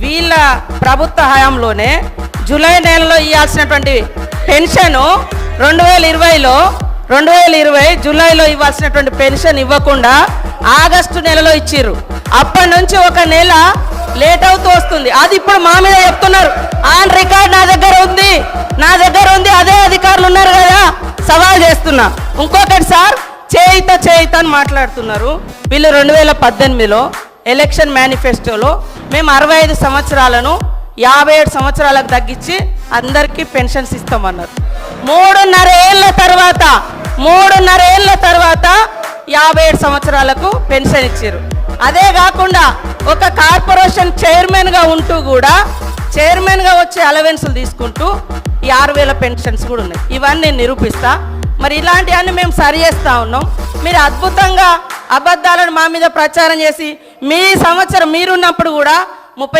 వీళ్ళ ప్రభుత్వ హయాంలోనే జూలై నెలలో ఇవ్వాల్సినటువంటి పెన్షను 2020 జూలైలో ఇవ్వాల్సినటువంటి పెన్షన్ ఇవ్వకుండా ఆగస్టు నెలలో ఇచ్చిర్రు. అప్పటి నుంచి ఒక నెల లేట్ అవుతూ వస్తుంది. అది ఇప్పుడు మా మీద చెప్తున్నారు. ఆన్ రికార్డ్ నా దగ్గర ఉంది, అదే అధికారులు ఉన్నారు కదా, సవాల్ చేస్తున్నా. ఇంకొకటి సార్, చేయిత అని మాట్లాడుతున్నారు. వీళ్ళు 2018లో ఎలక్షన్ మేనిఫెస్టోలో మేము 65 సంవత్సరాలను 57 సంవత్సరాలకు తగ్గించి అందరికీ పెన్షన్స్ ఇస్తామన్నారు. 3.5 ఏళ్ళ తర్వాత 57 సంవత్సరాలకు పెన్షన్ ఇచ్చారు. అదే కాకుండా ఒక కార్పొరేషన్ చైర్మన్గా ఉంటూ కూడా చైర్మన్గా వచ్చే అలవెన్సులు తీసుకుంటూ 6,000 పెన్షన్స్ కూడా ఉన్నాయి. ఇవన్నీ నేను నిరూపిస్తా. మరి ఇలాంటివన్నీ మేము సరి చేస్తూ ఉన్నాం. మీరు అద్భుతంగా అబద్ధాలను మా మీద ప్రచారం చేసి మీ సంవత్సరం మీరున్నప్పుడు కూడా 30